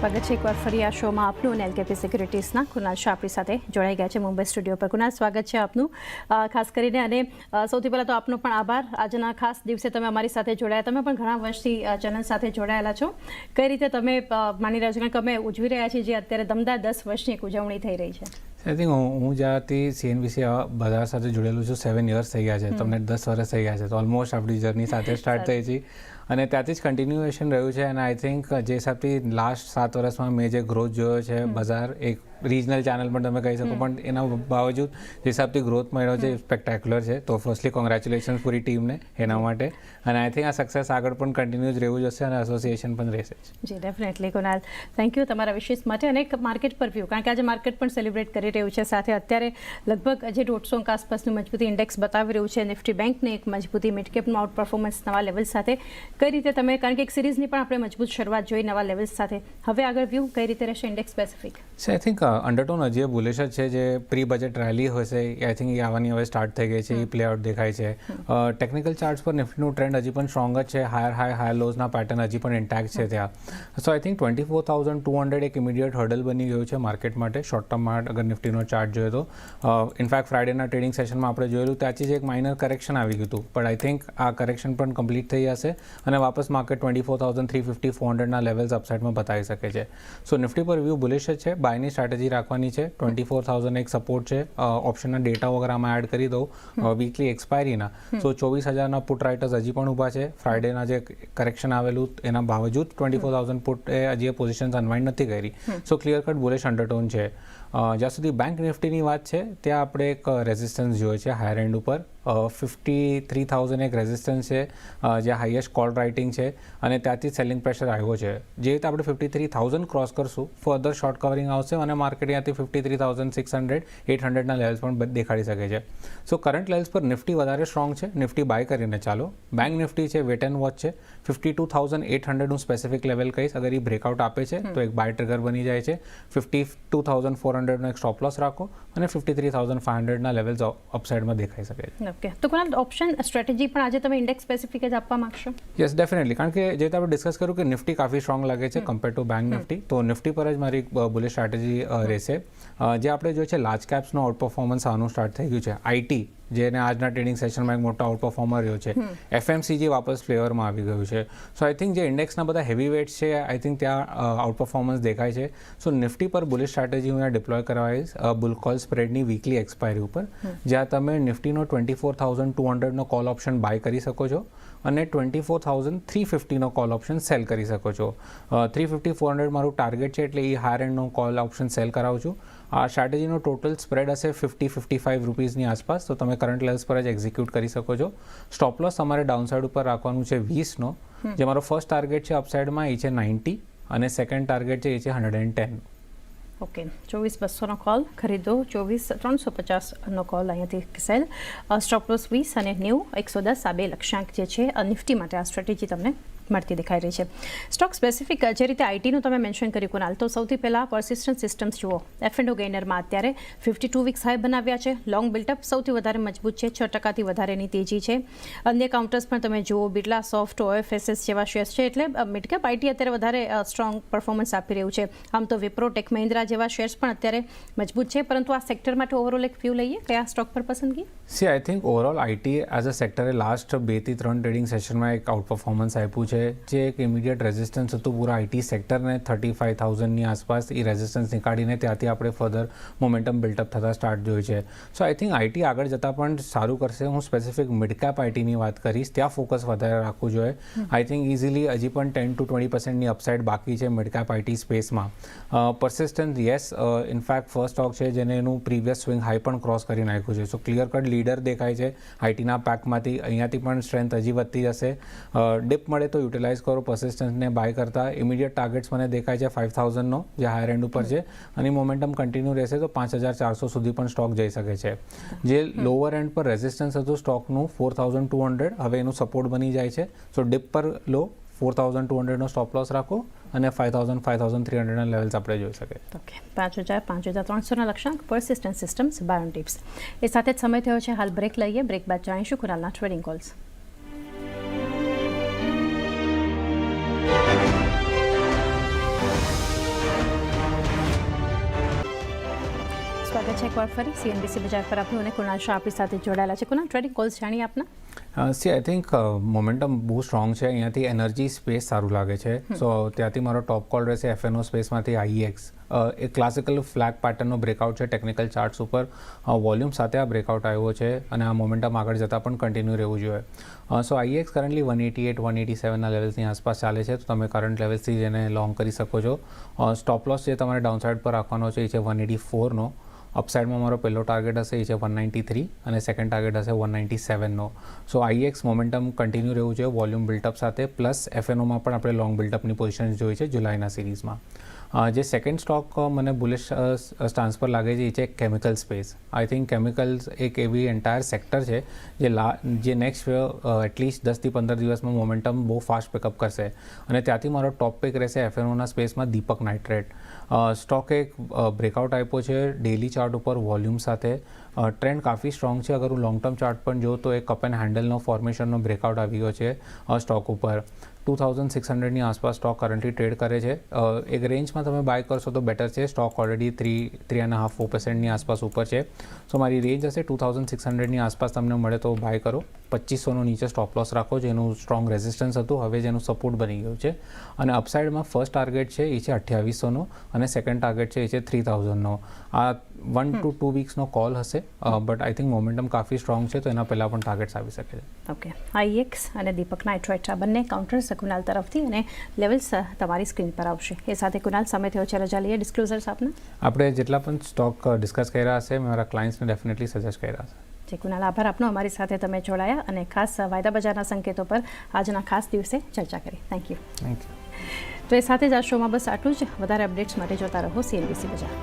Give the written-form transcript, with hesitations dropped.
સ્વાગત છે એકવાર ફરી આ શોમાં આપનું અને એલકેપી સિક્યુરિટીઝના કુનાલ શાહ આપણી સાથે જોડાઈ ગયા છે મુંબઈ સ્ટુડિયો પર. કુનાલ, સ્વાગત છે આપનું ખાસ કરીને. અને સૌથી પહેલાં તો આપનો પણ આભાર. આજના ખાસ દિવસે તમે અમારી સાથે જોડાયા. તમે પણ ઘણા વર્ષથી ચેનલ સાથે જોડાયેલા છો. કઈ રીતે તમે માની રહ્યા છો, કારણ કે અમે ઉજવી રહ્યા છીએ જે અત્યારે દમદાર 10 વર્ષની એક ઉજવણી થઈ રહી છે? આઈ થિંક હું જ્યાંથી CNBC બધા સાથે જોડેલું છું 7 years થઈ ગયા છે, તમને 10 વર્ષ થઈ ગયા છે, તો ઓલમોસ્ટ આપણી જર્ની સાથે સ્ટાર્ટ થઈ છે અને ત્યાંથી જ કન્ટિન્યુએશન રહ્યું છે. અને આઈ થિંક જે હિસાબથી લાસ્ટ 7 વર્ષમાં મેં જે ગ્રોથ જોયો છે, બજાર એક રિજનલ ચેનલ પણ તમે કહી શકો, પણ એના બાવજૂદ જે હિસાબથી ગ્રોથ મળ્યો છે સ્પેક્ટેક્યુલર છે. તો ફર્સ્ટલી કોંગ્રેચ્યુલેશન્સ પૂરી ટીમને એના માટે. અને આઈ થિંક આ સક્સેસ આગળ પણ કન્ટિન્યુ જ રહેવું જશે અને એસોસિએશન પણ રહેશે. જી, ડેફિનેટલી કુનાલ, થેન્ક યુ તમારા વિશેષ માટે. અને એક માર્કેટ પર વ્યૂ, કારણ કે આજે માર્કેટ પણ સેલિબ્રેટ કરી રહ્યું છે, સાથે અત્યારે લગભગ જે 150 આસપાસનું મજબૂતી ઇન્ડેક્સ બતાવી રહ્યું છે. નિફ્ટી બેંકને એક મજબૂતી, મિડ કેપનું આઉટ પરફોર્મન્સ નવા લેવલ સાથે. કઈ રીતે તમે, કારણ કે એક સિરીઝની પણ આપણે મજબૂત શરૂઆત જોઈ નવા લેવલ્સ સાથે, હવે આગળ વ્યૂ કઈ રીતે રહેશે ઇન્ડેક્સ સ્પેસિફિક? આઈ થિંક અંડરટોન હજી બુલિશ જ છે. જે પ્રી બજેટ રેલી હશે આઈ થિંક એ આવવાની હવે સ્ટાર્ટ થઈ ગઈ છે, એ પ્લે આઉટ દેખાય છે. ટેકનિકલ ચાર્ટ્સ પર નિફ્ટીનું ટ્રેન્ડ હજી પણ સ્ટ્રોંગ જ છે. હાયર લોઝના પેટર્ન હજી પણ ઇન્ટેક્ટ છે ત્યાં. સો આઈ થિંક 24,200 એક ઇમિડિયેટ હર્ડલ બની ગયું છે માર્કેટ માટે શોર્ટ ટર્મમાં. અગર નિફ્ટીનો ચાર્ટ જોઈએ તો ઇનફેક્ટ ફ્રાઇડેના ટ્રેડિંગ સેશનમાં આપણે જોયેલું ત્યાંથી જ એક માઇનર કરેક્શન આવી ગયું હતું, પણ આઈ થિંક આ કરેક્શન પણ કમ્પ્લીટ થઈ જશે અને વાપસ માર્કેટ 24,350-400ના લેવલ્સ અપસાઇડમાં બતાવી શકે છે. સો નિફ્ટી પર વ્યૂ બુલિશ જ છે. બાયની સ્ટ્રેટેજી રાખવાની છે. 24,000 એક સપોર્ટ છે. ઓપ્શનના ડેટા વગર આમાં એડ કરી દઉં વીકલી એક્સપાયરીના. સો 24,000ના પુટ રાઇટર્સ હજી પણ ઊભા છે. ફ્રાઇડેના જે કરેક્શન આવેલું એના બાવજૂદ 24,000 પુટ હજી પોઝિશન્સ અનવાઇન્ડ નથી કરી. સો ક્લિયર કટ બુલિશ અંડરટોન છે. જ્યાં સુધી બેંક નિફ્ટીની વાત છે ત્યાં આપણે એક રેઝિસ્ટન્સ જોઈએ છે હાયર એન્ડ ઉપર. 53,000 એક રેઝિસ્ટન્સ છે જે હાઈએસ્ટ કોલ રાઇટિંગ છે અને ત્યાંથી સેલિંગ પ્રેશર આવ્યો છે. જે રીતે આપણે 53,000 ક્રોસ કરશું ફર્ધર શોર્ટ કવરિંગ આવશે અને માર્કેટ ત્યાંથી 53,600-800ના લેવલ્સ પણ દેખાડી શકે છે. સો કરંટ લેવલ્સ પર નિફ્ટી વધારે સ્ટ્રોંગ છે. નિફ્ટી બાય કરીને ચાલો. બેંક નિફ્ટી છે, વેટ એન્ડ વોચ છે. 52,800નું સ્પેસિફિક લેવલ કહીશ. અગર એ બ્રેકઆઉટ આપે છે તો એક બાય ટ્રિગર બની જાય છે. 52,400નો એક સ્ટોપ લોસ રાખો અને 53,500ના લેવલ્સ અપસાઇડમાં દેખાઈ શકે છે. ઓકે, તો કુનાલ, ઓપ્શન સ્ટ્રેટેજી પણ આજે તમે ઇન્ડેક્સ સ્પેસિફિક જ આપવા માંગશો? Yes, definitely. કારણ કે જે રીતે આપણે ડિસ્કસ કર્યું કે નિફ્ટી કાફી સ્ટ્રોંગ લાગે છે કમ્પેર ટુ બેંક નિફ્ટી, તો નિફ્ટી પર જ મારી બુલિશ સ્ટ્રેટેજી રહેશે. જે આપણે જોઈએ છે લાર્જ કેપ્સનો આઉટ પરફોર્મન્સ આવવાનું સ્ટાર્ટ થઈ ગયું છે. આઈટી જેને આજના ટ્રેડિંગ સેશનમાં એક મોટા આઉટ પરફોર્મર રહ્યો છે. FMCG વાપસ ફ્લેવરમાં આવી ગયું છે. સો આઈ થિંક જે ઇન્ડેક્સના બધા હેવી વેટ્સ છે આઈ થિંક ત્યાં આઉટ પરફોર્મન્સ દેખાય છે. સો નિફ્ટી પર બુલિશ સ્ટ્રેટેજી હું ડિપ્લોય કરવાઈશ બુલ કોલ સ્પ્રેડની વીકલી એક્સપાયરી ઉપર, જ્યાં તમે નિફ્ટીનો 24,200નો કોલ ઓપ્શન બાય કરી શકો છો અને 24,350નો કોલ ઓપ્શન સેલ કરી શકો છો. 350-400 મારું ટાર્ગેટ છે, એટલે એ હાયર એન્ડનો કોલ ઓપ્શન સેલ કરાવું છું. આ સ્ટ્રેટેજીનો ટોટલ સ્પ્રેડ હશે 50-55 રૂપીઝની આસપાસ, તો તમે કરંટ લેવલ્સ પર જ એક્ઝિક્યુટ કરી શકો છો. સ્ટોપ લોસ તમારે ડાઉનસાઇડ ઉપર રાખવાનું છે 20નો. જે મારો ફર્સ્ટ ટાર્ગેટ છે અપસાઇડમાં એ છે 90 અને સેકન્ડ ટાર્ગેટ છે એ છે 110. ઓકે, 24,200નો કોલ ખરીદો, 24,350નો કોલ અહીંયાથી સેલ. સ્ટોપ લોસ 20 અને 90, 110 આ બે લક્ષ્યાંક જે છે નિફ્ટી માટે આ સ્ટ્રેટેજી તમને મળતી દેખાઈ રહી છે. સ્ટોક સ્પેસિફિક જે રીતે આઈટીનું તમે મેન્શન કર્યું કુનાલ, તો સૌથી પહેલાં પર્સિસ્ટન્ટ સિસ્ટમ્સ જુઓ. F&O ગેઇનરમાં અત્યારે 52 વીક્સ હાઈ બનાવ્યા છે. લોંગ બિલ્ટઅપ સૌથી વધારે મજબૂત છે, 6%થી વધારેની તેજી છે. અન્ય કાઉન્ટર્સ પણ તમે જુઓ, બિરલા સોફ્ટ, OFSS જેવા શેર્સ છે. એટલે મિડ કેપ આઈટી અત્યારે વધારે સ્ટ્રોંગ પરફોર્મન્સ આપી રહ્યું છે. આમ તો વિપ્રો, ટેક મહિન્દ્રા જેવા શેર્સ પણ અત્યારે મજબૂત છે, પરંતુ આ સેક્ટર માટે ઓવરઓલ એક વ્યૂ લઈએ, કયા સ્ટોક પર પસંદગી? See I think overall IT as a સેક્ટરે લાસ્ટ 2 થી 3 ટ્રેડિંગ સેશનમાં એક આઉટ પરફોર્મન્સ આપ્યું છે. જે એક ઇમિડિયેટ રેઝિસ્ટન્સ હતું પૂરા આઈટી સેક્ટરને 35,000ની આસપાસ, એ રેઝિસ્ટન્સ નીકાળીને ત્યાંથી આપણે ફર્ધર મોમેન્ટમ બિલ્ટઅપ થતા સ્ટાર્ટ જોયું છે. સો આઈ થિંક આઈટી આગળ જતાં પણ સારું કરશે. હું સ્પેસિફિક મિડ કેપ આઈટીની વાત કરીશ, ત્યાં ફોકસ વધારે રાખવું જોઈએ. આઈ થિંક ઇઝીલી હજી પણ 10-20%ની અપસાઇડ બાકી છે મિડ કેપ આઈટી સ્પેસમાં. પરસિસ્ટન્સ યસ, ઇનફેક્ટ ફર્સ્ટ સ્ટોક છે જેને એનું પ્રીવિયસ સ્વિંગ હાઈ પણ ક્રોસ કરી નાખ્યું છે. સો ક્લિયર કટ લીડર દેખાય છે આઈટીના પેકમાંથી. અહીંયાથી પણ સ્ટ્રેન્થ હજી વધતી જશે. ડિપ મળે તો યુટિલાઇઝ કરો પરસિસ્ટન્સને બાય કરતા. ઇમિડિયેટ ટાર્ગેટ્સ મને દેખાય છે 5,000નો, જે હાયર એન્ડ ઉપર છે, અને મોમેન્ટમ કન્ટિન્યુ રહેશે તો 5,400 સુધી પણ સ્ટોક જઈ શકે છે. જે લોઅર એન્ડ પર રેઝિસ્ટન્સ હતું સ્ટોકનું 4,200, હવે એનું સપોર્ટ બની જાય છે. સો ડિપ પર લો 4,200નો સ્ટોપ લોસ રાખો અને 5,000-5,300ના લેવલ્સ આપણે જોઈ શકીએ. ઓકે, 5,000-5,300ના લક્ષ્યાંક Persistent Systems buy on dips. એ સાથે જ સમય થયો છે હાલ બ્રેક લઈએ. બ્રેક બાદ જાણીશું કુનાલના ટ્રેડિંગ કોલ્સ. સ્વાગત છે એકવાર ફરી સીએનબીસી બજાર પર આપનું અને કુણાલ શાહ આપણી સાથે જોડાયેલા છે. કુણાલ, ટ્રેડિંગ કોલ્સ જાણીએ આપના. સી આઈ થિંક મોમેન્ટમ બહુ સ્ટ્રોંગ છે. અહીંયાથી એનર્જી સ્પેસ સારું લાગે છે. સો ત્યાંથી મારો ટોપ કોલ રહેશે એફએનઓ સ્પેસમાંથી આઈએક્સ. એક ક્લાસિકલ ફ્લેગ પેટર્નનો બ્રેકઆઉટ છે ટેકનિકલ ચાર્ટ્સ ઉપર. વોલ્યુમ સાથે આ બ્રેકઆઉટ આવ્યો છે અને આ મોમેન્ટમ આગળ જતાં પણ કન્ટિન્યુ રહેવું જોઈએ. સો આઈએક્સ કરન્ટલી 188 187ના લેવલ્સની આસપાસ ચાલે છે, તો તમે કરંટ લેવલ્સથી જેને લોંગ કરી શકો છો. સ્ટોપ લોસ જે તમારે ડાઉનસાઇડ પર રાખવાનો છે એ છે 184નો. અપસાઇડમાં મારો પહેલો ટાર્ગેટ હશે એ છે 193 અને સેકન્ડ ટાર્ગેટ હશે 197નો. સો આઈએક્સ મોમેન્ટમ કન્ટિન્યુ રહેવું જોઈએ વોલ્યુમ બિલ્ટઅપ સાથે, પ્લસ એફએનઓમાં પણ આપણે લોંગ બિલ્ટઅપની પોઝિશન જોઈ છે જુલાઈના સિરીઝમાં. જે સેકન્ડ સ્ટોક મને બુલિશ સ્ટાન્સ પર લાગે છે એ છે chemical space. I think chemicals એક એવી એન્ટાયર સેક્ટર છે જે નેક્સ્ટ એટલીસ્ટ 10 થી 15 દિવસમાં મોમેન્ટમ બહુ ફાસ્ટ પિકઅપ કરશે અને ત્યાંથી મારો ટોપ પિક રહેશે એફએનઓના સ્પેસમાં દીપક નાઇટ્રેટ. સ્ટોક એક બ્રેકઆઉટ આપ્યો છે ડેલી ચાર્ટ ઉપર વોલ્યુમ સાથે. ટ્રેન્ડ કાફી સ્ટ્રોંગ છે. અગર હું લોંગ ટર્મ ચાર્ટ પણ જોઉં તો એક કપ એન્ડ હેન્ડલનો ફોર્મેશનનો બ્રેકઆઉટ આવી ગયો છે સ્ટોક ઉપર. 2600ની આસપાસ સ્ટોક કરન્ટલી ટ્રેડ કરે છે. એક રેન્જમાં તમે બાય કરશો તો બેટર છે. સ્ટોક ઓલરેડી 3.5-4%ની આસપાસ ઉપર છે. સો મારી રેન્જ હશે 2600ની આસપાસ તમને મળે તો બાય કરો. 2500નો નીચે સ્ટોપ લોસ રાખો, જેનું સ્ટ્રોંગ રેઝિસ્ટન્સ હતું, હવે જેનું સપોર્ટ બની ગયું છે. અને અપસાઇડમાં ફર્સ્ટ ટાર્ગેટ છે એ છે 2800નો અને સેકન્ડ ટાર્ગેટ છે એ છે 3000નો. આ 1 to 2 વીક્સનો કોલ હશે, બટ આઈ થિંક મોમેન્ટમ કાફી સ્ટ્રોંગ છે, તો એના પહેલાં પણ ટાર્ગેટ્સ આવી શકે છે. ઓકે, આઈએક્સ અને દીપક નાઇટ્રેટ આ બંને કાઉન્ટર્સ કુણાલ તરફથી અને લેવલ્સ તમારી સ્ક્રીન પર આવશે. એ સાથે કુણાલ સમય થયો છે રજા લઈએ. ડિસ્ક્લોઝર્સ આપના. આપણે જેટલા પણ સ્ટોક ડિસ્કસ કર્યા હશે મારા ક્લાયન્ટ્સને ડેફિનેટલી સજેસ્ટ કર્યા હશે. જે કુણાલ, આભાર આપનો અમારી સાથે તમે જોડાયા અને ખાસ વાયદા બજારના સંકેતો પર આજના ખાસ દિવસે ચર્ચા કરી. Thank you. તો એ સાથે જ આ શોમાં બસ આટલું જ. વધારે અપડેટ્સ માટે જોતા રહો સીએનબીસી બજાર.